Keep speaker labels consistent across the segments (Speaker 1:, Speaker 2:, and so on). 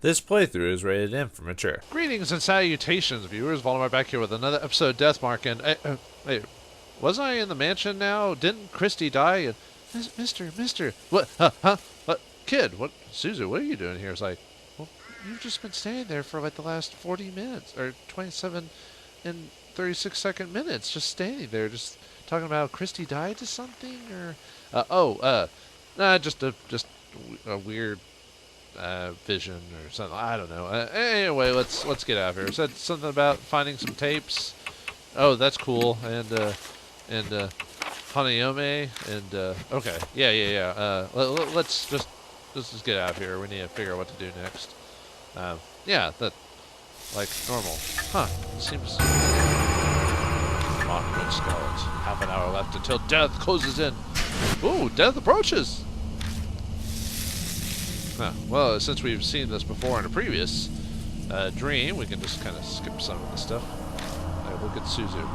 Speaker 1: This playthrough is rated M for mature.
Speaker 2: Greetings and salutations, viewers. Vauldemare back here with another episode of Deathmark. And wait, wasn't I in the mansion now? Didn't Christy die? And Mister, what? What? Kid, what? Suzu, what are you doing here? It's like, well, you've just been standing there for like the last 40 minutes or 27 and 36-second minutes, just standing there, just talking about Christy died to something, or just a weird vision or something. I don't know. Anyway, let's get out of here. It said something about finding some tapes. Oh, that's cool. And Hanayome and okay, yeah. Let's just get out of here. We need to figure out what to do next. Yeah, that like normal. Huh? Seems. Come on, good skulls. Half an hour left until death closes in. Ooh, death approaches. Well, since we've seen this before in a previous dream, we can just kind of skip some of the stuff. Right, look at Suzu.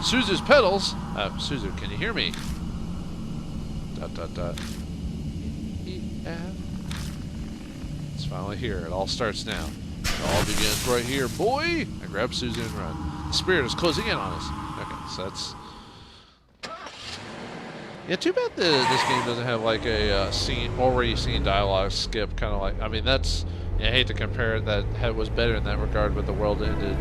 Speaker 2: Suzu's pedals. Suzu, can you hear me? ... It's finally here. It all starts now. It all begins right here, boy. I grab Suzu and run. The spirit is closing in on us. Okay, so that's. Yeah, too bad this game doesn't have like a already seen dialogue skip, kind of like. I mean, that's. I hate to compare it. That was better in that regard, but The World Ended.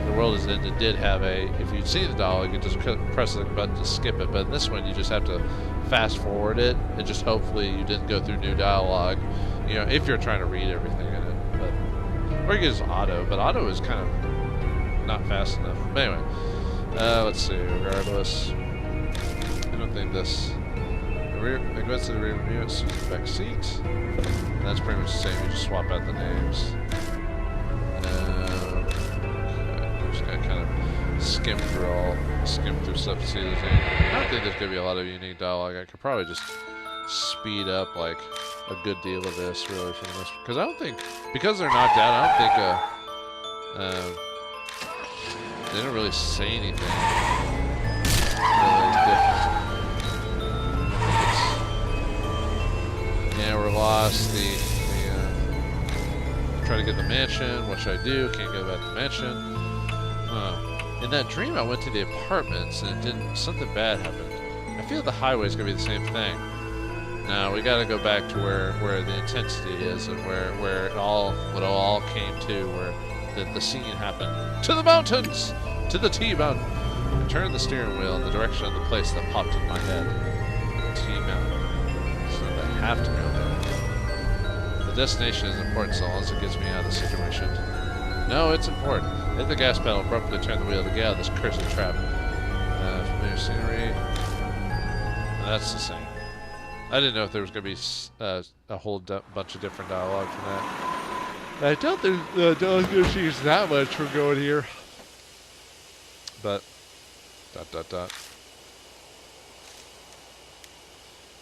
Speaker 2: The World Is Ended did have a. If you'd seen the dialogue, you just press the button to skip it. But in this one, you just have to fast forward it, and just hopefully you didn't go through new dialogue. You know, if you're trying to read everything in it, or you can just auto. But auto is kind of not fast enough. But anyway, let's see. Regardless. I don't think this. I go to the rear view, it's the back seat. And that's pretty much the same, you just swap out the names. Okay, I'm just gonna kind of skim through stuff to see if there's any. I don't think there's gonna be a lot of unique dialogue. I could probably just speed up like a good deal of this really from this. Because I don't think, because they're knocked out, I don't think they don't really say anything really different. Yeah, we're lost. Try to get the mansion. What should I do? Can't go back to the mansion. In that dream, I went to the apartments and something bad happened. I feel the highway's gonna be the same thing. No, we gotta go back to where the intensity is and where it all came to, where the scene happened. To the mountains, to the T-mountain. I turned the steering wheel in the direction of the place that popped in my head. T-mountain. I have to go there. The destination is important so long as it gets me out of the situation. No, it's important. Hit the gas pedal, abruptly turn the wheel to get out of this cursed trap. Familiar scenery. That's the same. I didn't know if there was going to be a whole bunch of different dialogue from that. I doubt there's going to change that much from going here. But, ...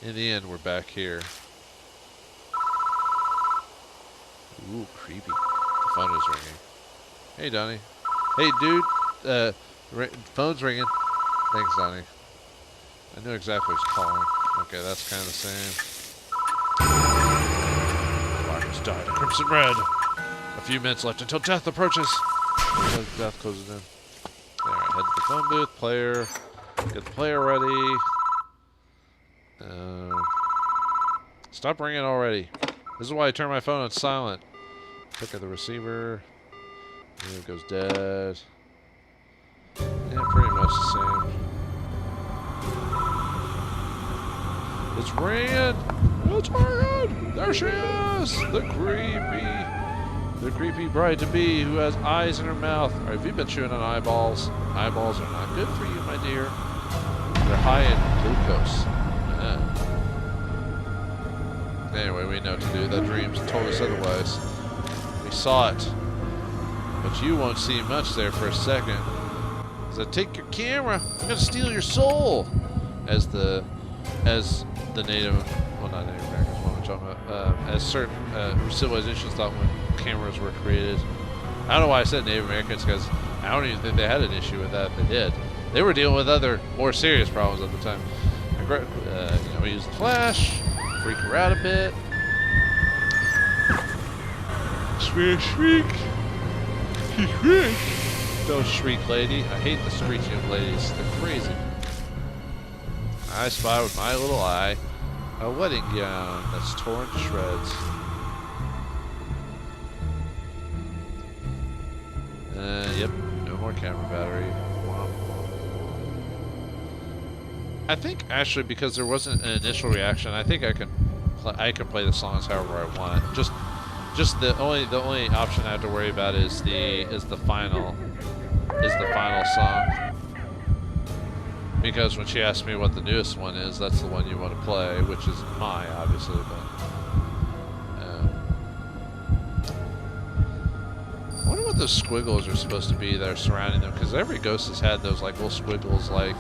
Speaker 2: In the end, we're back here. Ooh, creepy. The phone is ringing. Hey, Donnie. Hey, dude. Phone's ringing. Thanks, Donnie. I knew exactly who's calling. Okay, that's kind of the same. Marcus died. Crimson red. A few minutes left until death approaches. Death closes in. Alright, head to the phone booth. Player. Get the player ready. Stop ringing already. This is why I turn my phone on silent. Pick up the receiver. Here it goes dead. Yeah, pretty much the same. It's ringing! It's ringing! There she is! The creepy bride-to-be who has eyes in her mouth. Alright, have you been chewing on eyeballs? Eyeballs are not good for you, my dear. They're high in glucose. Anyway, we know what to do. That dream's told us otherwise. We saw it. But you won't see much there for a second. So take your camera. I'm gonna steal your soul. As the native, well, not Native Americans, what am I talking about? As certain civilizations thought when cameras were created. I don't know why I said Native Americans, because I don't even think they had an issue with that. They did. They were dealing with other, more serious problems at the time. We used the flash. Freak her out a bit. Shriek. Shriek. Don't shriek, lady. I hate the screeching ladies. They're crazy. I spy with my little eye a wedding gown that's torn to shreds. Yep, no more camera battery. I think actually because there wasn't an initial reaction, I think I can play the songs however I want. Just the only option I have to worry about is the final song. Because when she asked me what the newest one is, that's the one you want to play, which is Mai, obviously. But I wonder what those squiggles are supposed to be that are surrounding them, because every ghost has had those like little squiggles, like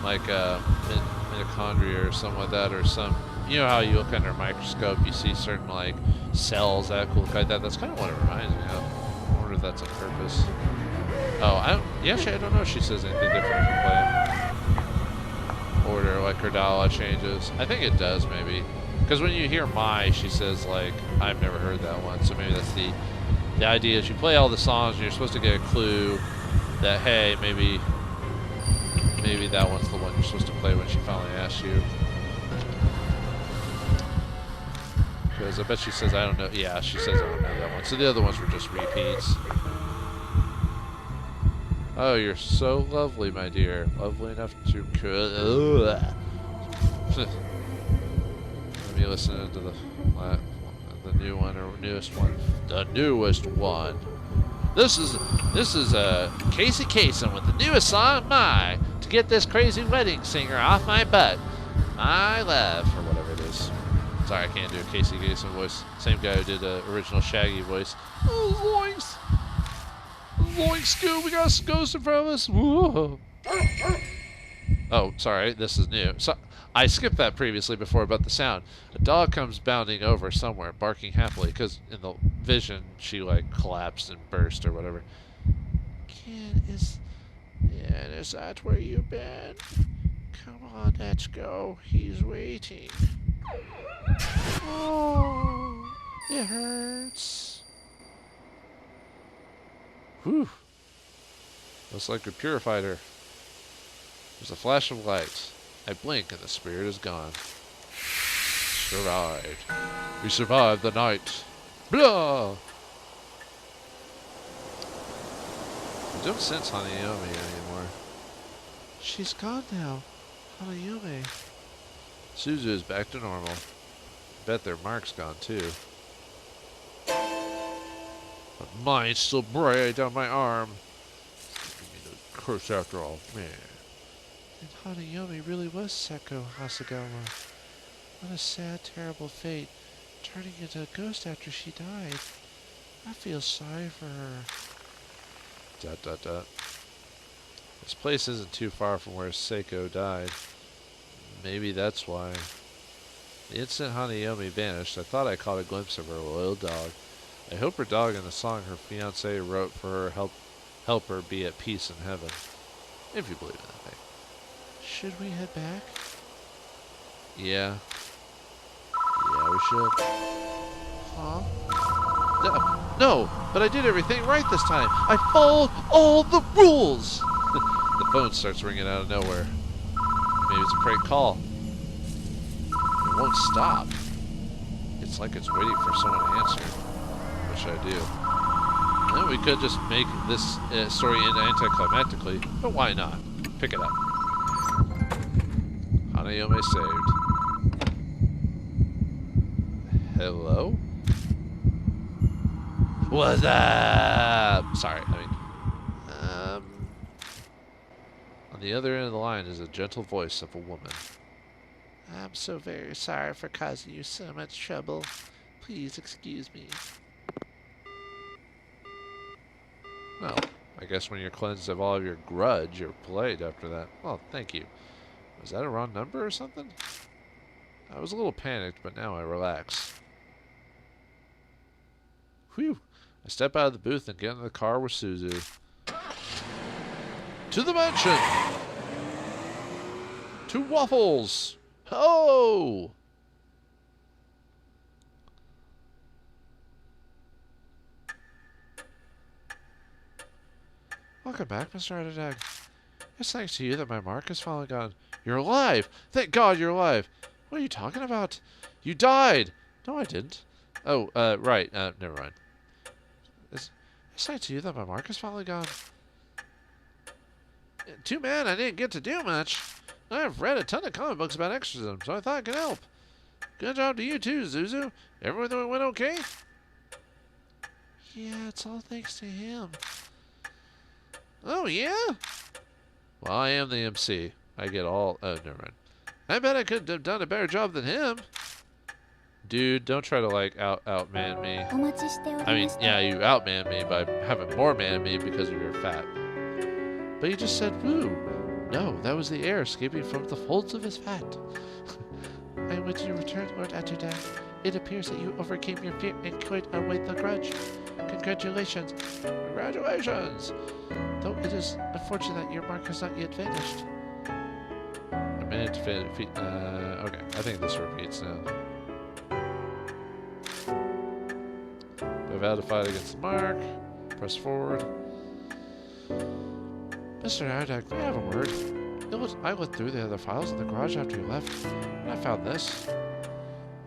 Speaker 2: mitochondria or something like that, or some. You know how you look under a microscope, you see certain like cells that look like that. That's kind of what it reminds me of. I wonder if that's on purpose. Oh, actually, I don't know if she says anything different if you play in order, like her dialogue changes. I think it does, maybe. Because when you hear Mai, she says, like, I've never heard that one. So maybe that's the idea is you play all the songs and you're supposed to get a clue that, hey, maybe that one's the one you're supposed to play when she finally asks you. Because I bet she says, I don't know. Yeah, she says, I don't know that one. So the other ones were just repeats. Oh, you're so lovely, my dear. Lovely enough to... Let me listen to the new one or newest one. The newest one. This is Casey Kasem with the newest song, My, to get this crazy wedding singer off my butt. My love, or whatever it is. Sorry, I can't do a Casey Kasem voice. Same guy who did the original Shaggy voice. Oh, voice. Loink, Scoob, we got a ghost in front of us. Whoa. Oh, sorry, this is new. So I skipped that previously before about the sound. A dog comes bounding over somewhere, barking happily, because in the vision, she, like, collapsed and burst or whatever. Ken, is that where you've been? Come on, let's go. He's waiting. Oh, it hurts. Whew. Looks like we purified her. There's a flash of light. I blink and the spirit is gone. Survived. We survived the night. Blah! I don't sense Hanayome anymore. She's gone now. Hanayome. Suzu is back to normal. Bet their mark's gone too. But mine's still bright on my arm. Give me the curse after all, man. And Hanayome really was Seko Hasagawa. What a sad, terrible fate, turning into a ghost after she died. I feel sorry for her. ... This place isn't too far from where Seiko died. Maybe that's why. The instant Hanayome vanished, I thought I caught a glimpse of her loyal dog. I hope her dog in the song her fiancé wrote for her help her be at peace in heaven. If you believe in that thing. Should we head back? Yeah. Yeah, we should. Huh? No, but I did everything right this time. I followed all the rules. The phone starts ringing out of nowhere. Maybe it's a prank call. It won't stop. It's like it's waiting for someone to answer. Which I do. And then we could just make this story end anticlimactically, but why not? Pick it up. Hanayome saved. Hello? What's up? Sorry, on the other end of the line is a gentle voice of a woman. I'm so very sorry for causing you so much trouble. Please excuse me. Well, I guess when you're cleansed of all of your grudge, you're polite after that. Well, thank you. Was that a wrong number or something? I was a little panicked, but now I relax. Whew. I step out of the booth and get in the car with Suzu. To the mansion! To Waffles! Oh! Welcome back, Mr. Underdag. It's thanks to you that my mark has finally gone. You're alive! Thank God you're alive! What are you talking about? You died! No, I didn't. Oh, right. Never mind. It's thanks to you that my mark has finally gone. Too bad I didn't get to do much. I've read a ton of comic books about exorcism, so I thought I could help. Good job to you too, Zuzu. Everything went okay? Yeah, it's all thanks to him. Oh, yeah? Well, I am the MC. I get all... Oh, never mind. I bet I could have done a better job than him. Dude, don't try to, like, outman me. I mean, yeah, you outman me by having more man me because of your fat. But you just said woo. No, that was the air escaping from the folds of his fat. I want you to return, Lord Atterdag. It appears that you overcame your fear and could await the grudge. Congratulations. Congratulations. Though it is unfortunate that your mark has not yet vanished. A minute to finish. Okay, I think this repeats now. I vow to fight against the mark. Press forward. Mr. Atterdag, may I have a word? I looked through the other files in the garage after you left, and I found this.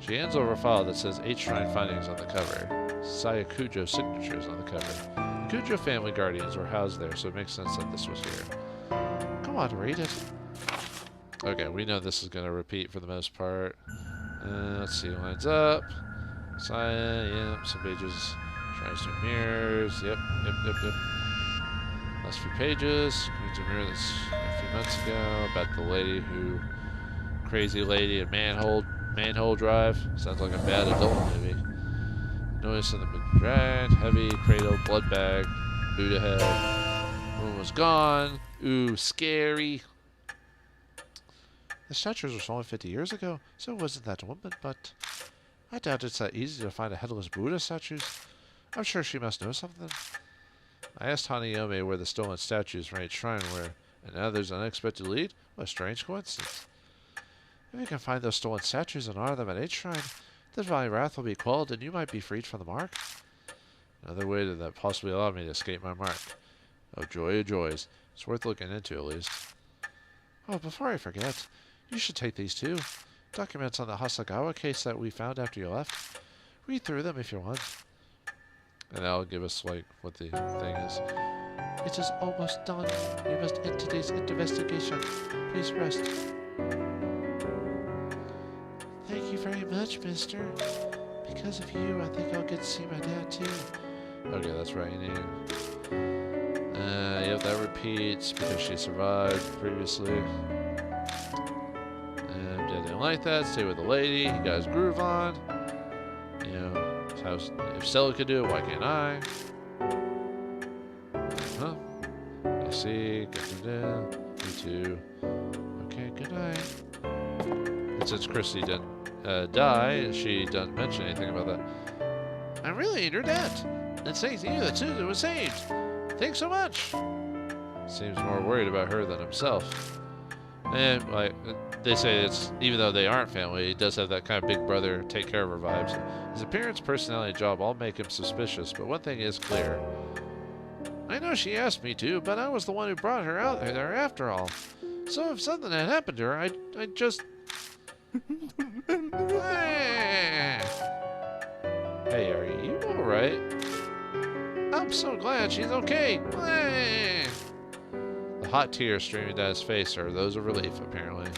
Speaker 2: She hands over a file that says 8 shrine findings on the cover. Sayakujo signatures on the cover. The Kujo family guardians were housed there, so it makes sense that this was here. Come on, read it. Okay, we know this is going to repeat for the most part. Let's see, lines up. Yep, some pages. Shrines to mirrors. Yep. Last few pages. Going to mirror this a few months ago about the lady who... Crazy lady at Manhole Drive. Sounds like a bad adult movie. Notice in the drag, heavy, cradle, blood bag, Buddha head. Woman was gone. Ooh, scary. The statues were stolen 50 years ago, so it wasn't that woman, but I doubt it's that easy to find a headless Buddha statues. I'm sure she must know something. I asked Hanayome where the stolen statues from 8 Shrine were, and now there's an unexpected lead? What a strange coincidence. If you can find those stolen statues and honor them at 8 Shrine, the divine wrath will be quelled and you might be freed from the mark. Another way that possibly allowed me to escape my mark. Oh, joy of joys. It's worth looking into, at least. Oh, before I forget, you should take these too. Documents on the Hasagawa case that we found after you left. Read through them if you want. And that'll give us, like, what the thing is. It is almost done. We must end today's investigation. Please rest. Thank you very much, mister. Because of you, I think I'll get to see my dad, too. Okay, that's right. Yep, that repeats because she survived previously. And I didn't like that. Stay with the lady. He got his groove on. You know, if Stella could do it, why can't I? Huh? I see. Get down. Me too. Okay, good night. And since Christy didn't die, she doesn't mention anything about that. I'm really in your debt. And thanks to you that Susan was saved. Thanks so much. Seems more worried about her than himself. And like they say, it's even though they aren't family, he does have that kind of big brother, take care of her vibes. His appearance, personality, job all make him suspicious. But one thing is clear. I know she asked me to, but I was the one who brought her out there after all. So if something had happened to her, I'd just. Hey, are you alright? I'm so glad she's okay. The hot tears streaming down his face are those of relief, apparently.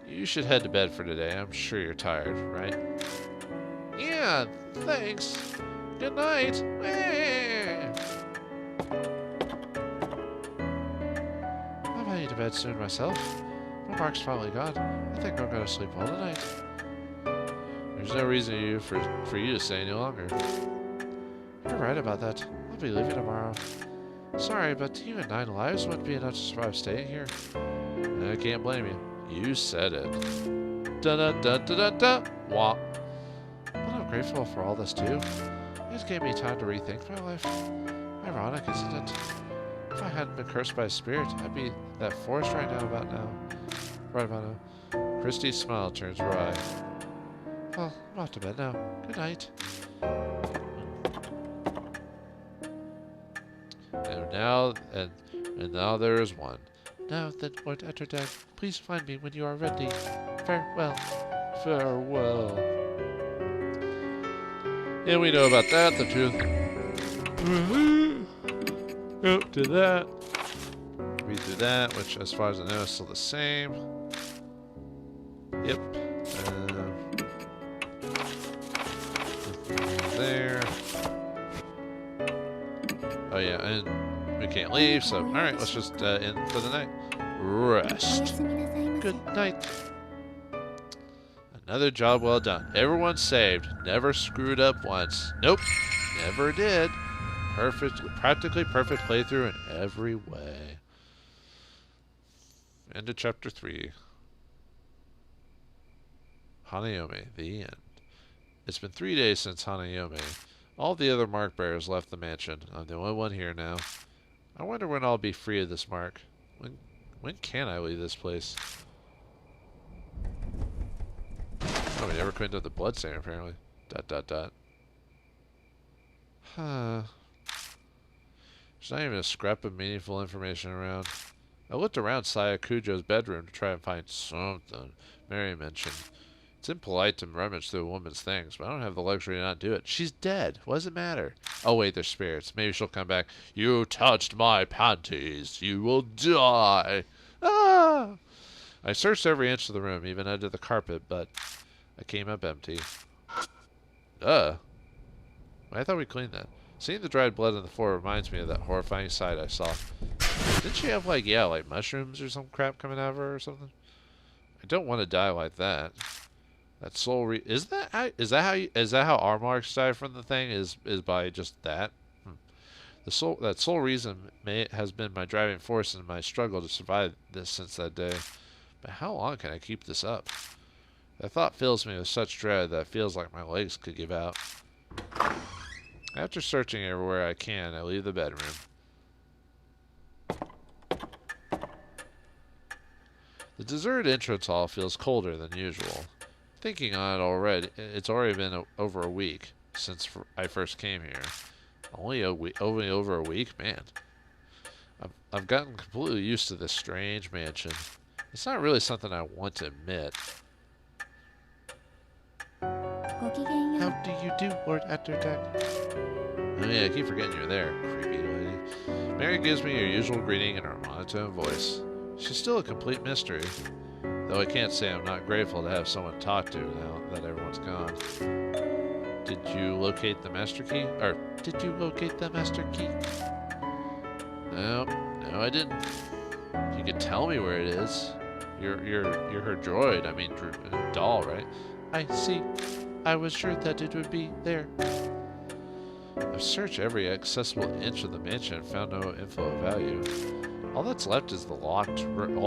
Speaker 2: You should head to bed for today. I'm sure you're tired, right? Yeah, thanks. Good night. I'm heading to bed soon myself. My mark's finally gone. I think I'm going to sleep all tonight. There's no reason for you to stay any longer. You're right about that. I'll be leaving tomorrow. Sorry, but even 9 lives wouldn't be enough to survive staying here. I can't blame you. You said it. Da-da-da-da-da-da. Wah. But I'm grateful for all this, too. It gave me time to rethink my life. Ironic, isn't it? If I hadn't been cursed by a spirit, I'd be that forest right about now. Christy's smile turns wry. Well, I'm off to bed now. Good night. and now there is one. Now then, Lord Atterdag, please find me when you are ready. Farewell. Farewell. Yeah, we know about that. The truth. Up to that. Read through that, which, as far as I know, is still the same. Yep. There. Oh yeah, and we can't leave, so alright, let's just end for the night. Rest. Good night. Another job well done. Everyone saved. Never screwed up once. Nope. Never did. Practically perfect playthrough in every way. End of chapter 3. Hanayome, the end. It's been 3 days since Hanayome. All the other mark bearers left the mansion. I'm the only one here now. I wonder when I'll be free of this mark. When can I leave this place? Oh, we never cleaned up the bloodstain, apparently. ... Huh. There's not even a scrap of meaningful information around. I looked around Saya Kujo's bedroom to try and find something Mary mentioned. It's impolite to rummage through a woman's things, but I don't have the luxury to not do it. She's dead. What does it matter? Oh, wait, they're spirits. Maybe she'll come back. You touched my panties. You will die. Ah! I searched every inch of the room, even under the carpet, but I came up empty. I thought we cleaned that. Seeing the dried blood on the floor reminds me of that horrifying sight I saw. Didn't she have, like mushrooms or some crap coming out of her or something? I don't want to die like that. That soul is that how our marks die from the thing? Is by just that? That sole reason has been my driving force in my struggle to survive this since that day. But how long can I keep this up? That thought fills me with such dread that it feels like my legs could give out. After searching everywhere I can, I leave the bedroom. The deserted entrance hall feels colder than usual. Thinking on it it's already been over a week since I first came here. Only over a week? Man. I've gotten completely used to this strange mansion. It's not really something I want to admit. How do you do, Lord Atterdag? Oh yeah, I keep forgetting you're there, creepy lady. Mary gives me her usual greeting in her monotone voice. She's still a complete mystery, though I can't say I'm not grateful to have someone to talk to now that everyone's gone. Did you locate the master key? Or, did you locate the master key? No, I didn't. You could tell me where it is. You're her droid, I mean doll, right? I see. I was sure that it would be there. I've searched every accessible inch of the mansion and found no info of value. All that's left is the locked room.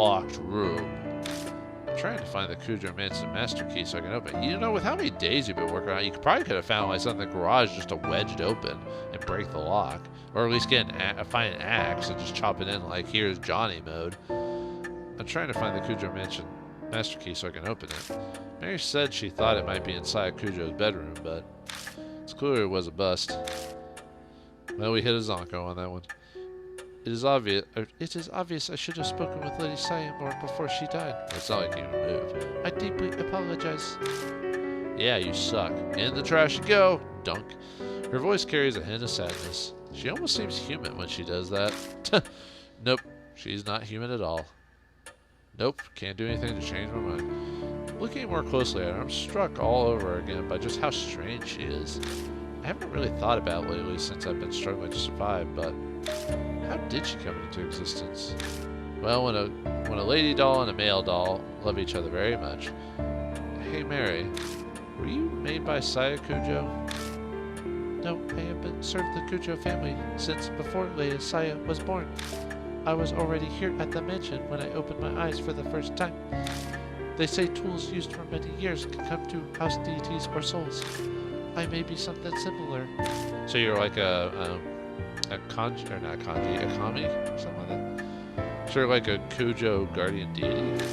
Speaker 2: I'm trying to find the Kujo Mansion master key so I can open it. You know, with how many days you've been working on it, you probably could have found like something in the garage just to wedge it open and break the lock. Or at least find an axe and just chop it in like, here's Johnny mode. I'm trying to find the Kujo Mansion master key so I can open it. Mary said she thought it might be inside Kujo's bedroom, but it's clear it was a bust. Well, we hit a zonko on that one. It is obvious I should have spoken with Lady Saya more before she died. It's not like you can move. I deeply apologize. Yeah, you suck. In the trash you go, dunk. Her voice carries a hint of sadness. She almost seems human when she does that. Nope, she's not human at all. Nope, can't do anything to change my mind. Looking more closely at her, I'm struck all over again by just how strange she is. I haven't really thought about it lately since I've been struggling to survive, but how did she come into existence? Well, when a lady doll and a male doll love each other very much. Hey Mary, were you made by Saya Kujo? No, I have been served the Kujo family since before Lady Saya was born. I was already here at the mansion when I opened my eyes for the first time. They say tools used for many years can come to house deities or souls. I may be something similar. So you're like a kanji, or not kanji, a kami, or something like that. So you're like a Kujo guardian deity?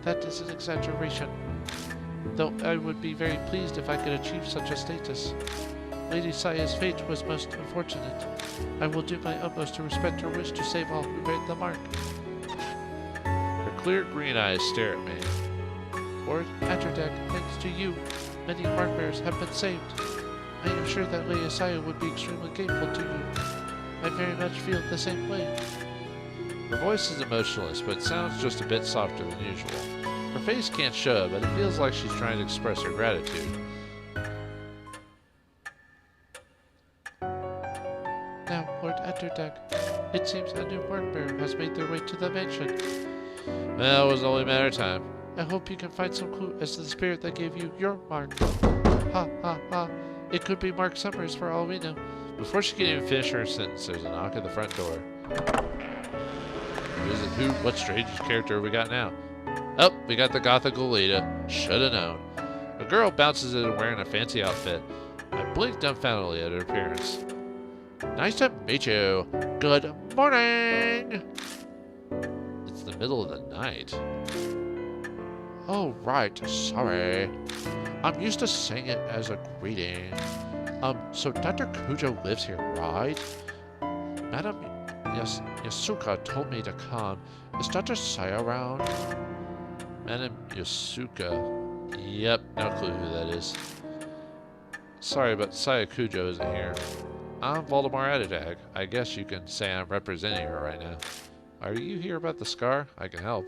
Speaker 2: That is an exaggeration. Though I would be very pleased if I could achieve such a status.
Speaker 3: Lady Saya's fate was most unfortunate. I will do my utmost to respect her wish to save all who read the mark.
Speaker 2: Her clear green eyes stare at me.
Speaker 3: Lord Atterdeck, thanks to you, many mark bearers have been saved. I am sure that Lady Saya would be extremely grateful to you. I very much feel the same way.
Speaker 2: Her voice is emotionless, but it sounds just a bit softer than usual. Her face can't show, but it feels like she's trying to express her gratitude.
Speaker 3: Now, Lord Atterdeck, it seems a new mark bearer has made their way to the mansion.
Speaker 2: Well, it was only a matter of time.
Speaker 3: I hope you can find some clue as to the spirit that gave you your mark. Ha ha ha. It could be Mark Summers for all we know.
Speaker 2: Before she can even finish her sentence, there's a knock at the front door. Who is it? Who? What strange character we got now? Oh, we got the gothic Lolita. Shoulda known. A girl bounces in wearing a fancy outfit. I blink dumbfoundedly at her appearance. Nice to meet you. Good morning. It's the middle of the night.
Speaker 3: Oh, right. Sorry. I'm used to saying it as a greeting. So Dr. Kujo lives here, right? Madam Yasuka told me to come. Is Dr. Saya around?
Speaker 2: Madam Yasuka. Yep, no clue who that is. Sorry, but Saya Kujo isn't here. I'm Vauldemare Atterdeck. I guess you can say I'm representing her right now. Are you here about the scar? I can help.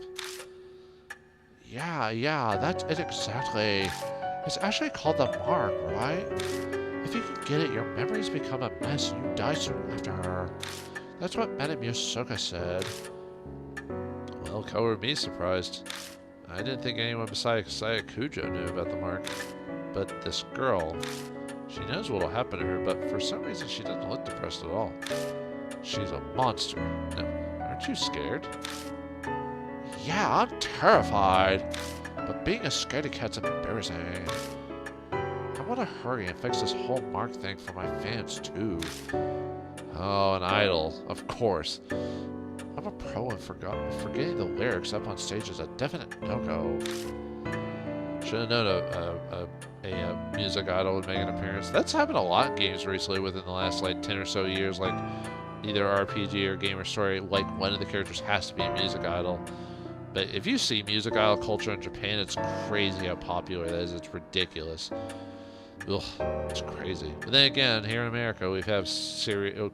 Speaker 3: Yeah, that's it exactly. It's actually called the mark, right? If you can get it, your memories become a mess and you die soon after her. That's what Madame Yasuka said.
Speaker 2: Well, cover me surprised. I didn't think anyone besides Saya Kujo knew about the mark. But this girl, she knows what will happen to her, but for some reason she doesn't look depressed at all. She's a monster. Now, aren't you scared?
Speaker 3: Yeah, I'm terrified. But being a scaredy cat's embarrassing. I want to hurry and fix this whole mark thing for my fans, too.
Speaker 2: Oh, an idol, of course.
Speaker 3: I'm a pro and forgetting the lyrics up on stage is a definite no-go.
Speaker 2: Should have known a music idol would make an appearance. That's happened a lot in games recently within the last, 10 or so years, either RPG or gamer story, one of the characters has to be a music idol. But if you see music idol culture in Japan, it's crazy how popular that is. It's ridiculous. Ugh, it's crazy. But then again, here in America, we have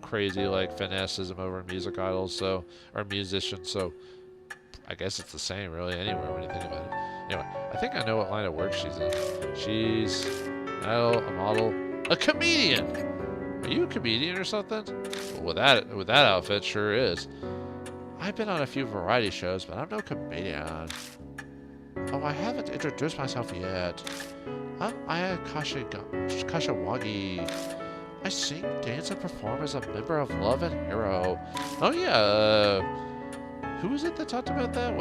Speaker 2: crazy fanaticism over music idols, or musicians. So I guess it's the same, really, anywhere when you think about it. Anyway, I think I know what line of work she's in. She's an idol, a model, a comedian. Are you a comedian or something? Well, with that outfit, sure is. I've been on a few variety shows, but I'm no comedian. Oh, I haven't introduced myself yet. I'm Aya Kashawagi. I sing, dance, and perform as a member of Love and Hero. Oh yeah, who was it that talked about that?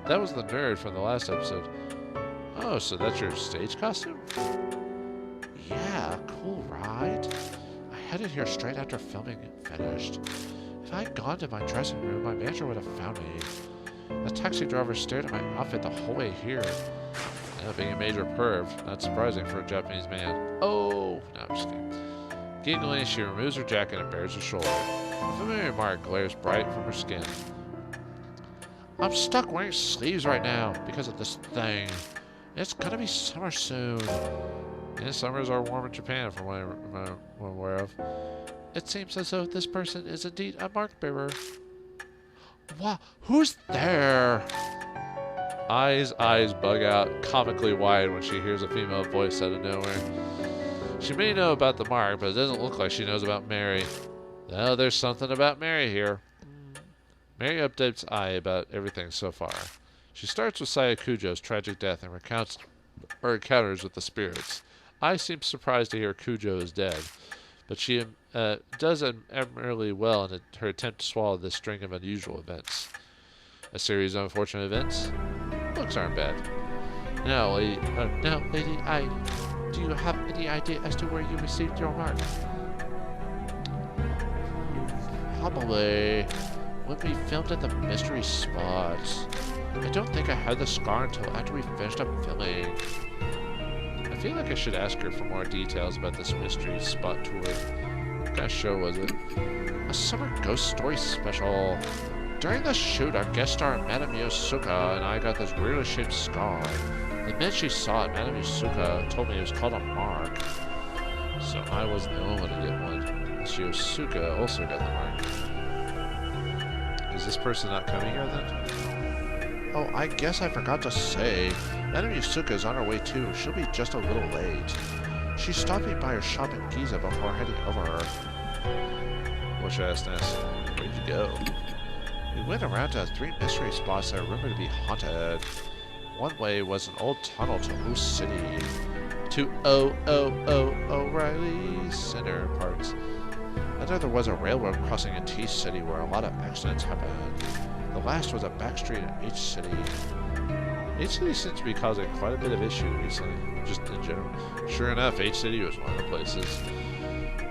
Speaker 2: That was the nerd from the last episode. Oh, so that's your stage costume?
Speaker 3: Yeah, cool, right? I headed here straight after filming finished. If I had gone to my dressing room, my manager would have found me. The taxi driver stared at my outfit the whole way here.
Speaker 2: Being a major perv, not surprising for a Japanese man. Oh, no, I'm just kidding. Giggling, she removes her jacket and bares her shoulder. A familiar mark glares bright from her skin.
Speaker 3: I'm stuck wearing sleeves right now because of this thing. It's gonna be summer soon.
Speaker 2: Yeah, summers are warm in Japan, from what I'm aware of.
Speaker 3: It seems as though this person is indeed a mark bearer. Wow, who's there?
Speaker 2: Eyes bug out comically wide when she hears a female voice out of nowhere. She may know about the mark, but it doesn't look like she knows about Mary. Oh, there's something about Mary here. Mary updates Ai about everything so far. She starts with Saya Kujo's tragic death and recounts her encounters with the spirits. Ai seems surprised to hear Kujo is dead, but she does admirably well in her attempt to swallow this string of unusual events. A series of unfortunate events? Looks aren't bad.
Speaker 3: Now, Lady Ai, do you have any idea as to where you received your mark? Probably when we filmed at the mystery spots. I don't think I had the scar until after we finished up filming. I
Speaker 2: feel like I should ask her for more details about this mystery spot tour. What kind of show was it?
Speaker 3: A summer ghost story special. During the shoot, our guest star Madame Yosuka and I got this weirdly shaped scar. The minute she saw it, Madame Yosuka told me it was called a mark.
Speaker 2: So I wasn't the only one to get one. Yosuka also got the mark. Is this person not coming here then?
Speaker 3: Oh, I guess I forgot to say. Madame Yosuka is on her way too. She'll be just a little late. She stopped me by her shop in Giza before heading over.
Speaker 2: What should I ask next? Where'd you go?
Speaker 3: We went around to 3 mystery spots that are rumored to be haunted. One way was an old tunnel to Moose City. To O'Reilly Center parts. Another was a railroad crossing in T City where a lot of accidents happened. The last was a back street in H City.
Speaker 2: H City seems to be causing quite a bit of issue recently, just in general. Sure enough, H City was one of the places.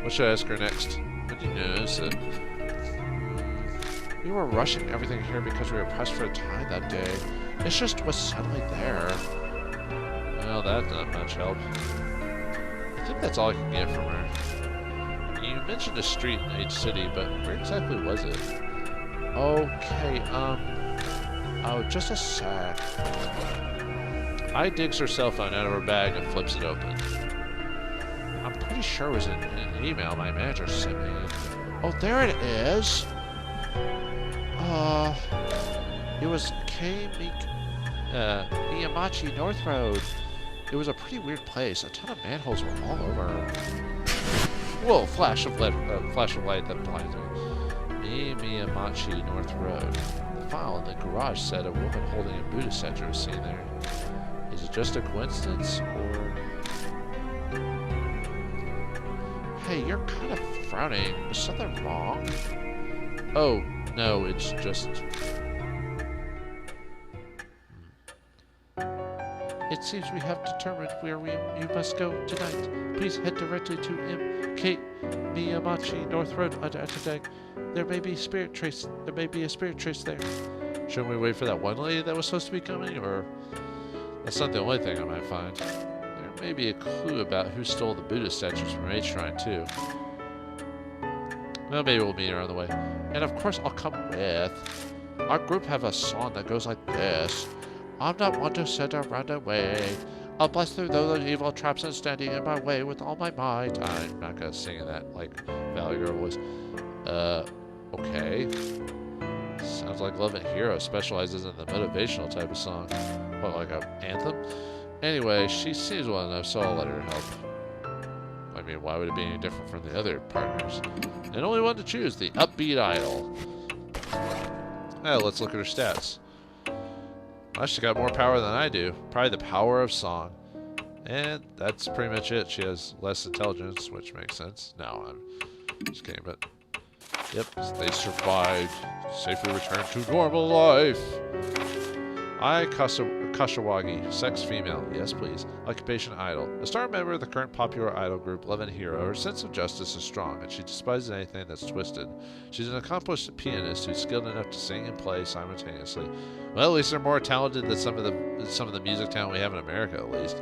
Speaker 2: What should I ask her next? When did you notice it?
Speaker 3: We were rushing everything here because we were pressed for time that day. It just was suddenly there.
Speaker 2: Well, that's not much help. I think that's all I can get from her. You mentioned a street in H City, but where exactly was it?
Speaker 3: Okay, oh, just a sec.
Speaker 2: I digs her cell phone out of her bag and flips it open.
Speaker 3: I'm pretty sure it was in an email my manager sent me. Oh, there it is! It was Miyamachi North Road. It was a pretty weird place. A ton of manholes were all over.
Speaker 2: Whoa! Flash of light that blinded me. Miyamachi North Road. The file in the garage said a woman holding a Buddha statue was seen there. Is it just a coincidence, or...
Speaker 3: Hey, you're kind of frowning. Is something wrong?
Speaker 2: Oh, no, it's just...
Speaker 3: It seems we have determined where you must go tonight. Please head directly to M.K. Miyamachi North Road under today. There may be a spirit trace there.
Speaker 2: Shouldn't we wait for that one lady that was supposed to be coming, or... That's not the only thing I might find. There may be a clue about who stole the Buddha statues from H Shrine, too. Well, maybe we'll meet her on the way.
Speaker 3: And of course I'll come with. Our group have a song that goes like this. I'm not one to sit around and wait. I'll blast through those evil traps and standing in my way with all my might.
Speaker 2: I'm not gonna sing in that, like, Valley Girl voice. Okay. Sounds like Love and Hero specializes in the motivational type of song. What, like a anthem? Anyway, she seems well enough, so I'll let her help. I mean, why would it be any different from the other partners? And only one to choose, the upbeat idol. Well, let's look at her stats. Well, she's got more power than I do. Probably the power of song. And that's pretty much it. She has less intelligence, which makes sense. No, I'm just kidding, but... Yep, they survived. Safely returned to normal life. Kashiwagi, sex female, yes please. Occupation idol. A star member of the current popular idol group Love and Hero, her sense of justice is strong, and she despises anything that's twisted. She's an accomplished pianist who's skilled enough to sing and play simultaneously. Well, at least they're more talented than some of the music talent we have in America, at least.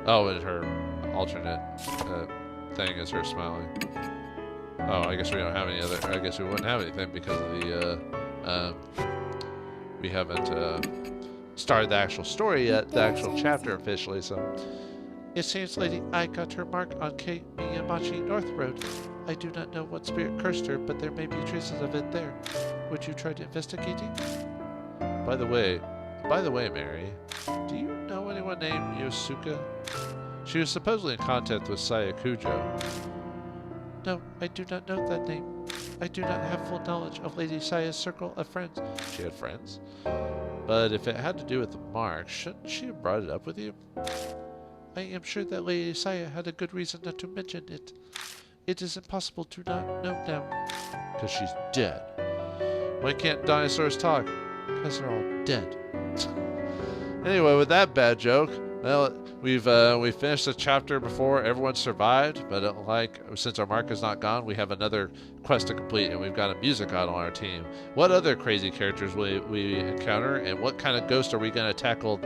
Speaker 2: Oh, and her alternate thing is her smiling. Oh, I guess we don't have any other. I guess we wouldn't have anything because of the we haven't started the actual story yet, the actual chapter officially. So
Speaker 3: it seems Lady I got her mark on K. Miyamachi North Road. I do not know what spirit cursed her, but there may be traces of it there. Would you try to investigating?
Speaker 2: By the way, Mary, do you know anyone named Yosuka? She was supposedly in contact with Sayakujo.
Speaker 3: No, I do not know that name. I do not have full knowledge of Lady Saya's circle of friends.
Speaker 2: She had friends? But if it had to do with the mark, shouldn't she have brought it up with you?
Speaker 3: I am sure that Lady Saya had a good reason not to mention it. It is impossible to not know now.
Speaker 2: Because she's dead. Why can't dinosaurs talk?
Speaker 3: Because they're all dead.
Speaker 2: Anyway, with that bad joke, Well, we've finished the chapter before everyone survived, but since our mark is not gone, we have another quest to complete, and we've got a music idol on our team. What other crazy characters will we encounter, and what kind of ghost are we going to tackle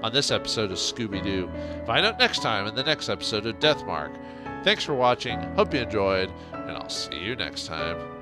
Speaker 2: on this episode of Scooby-Doo? Find out next time in the next episode of Deathmark. Thanks for watching. Hope you enjoyed, and I'll see you next time.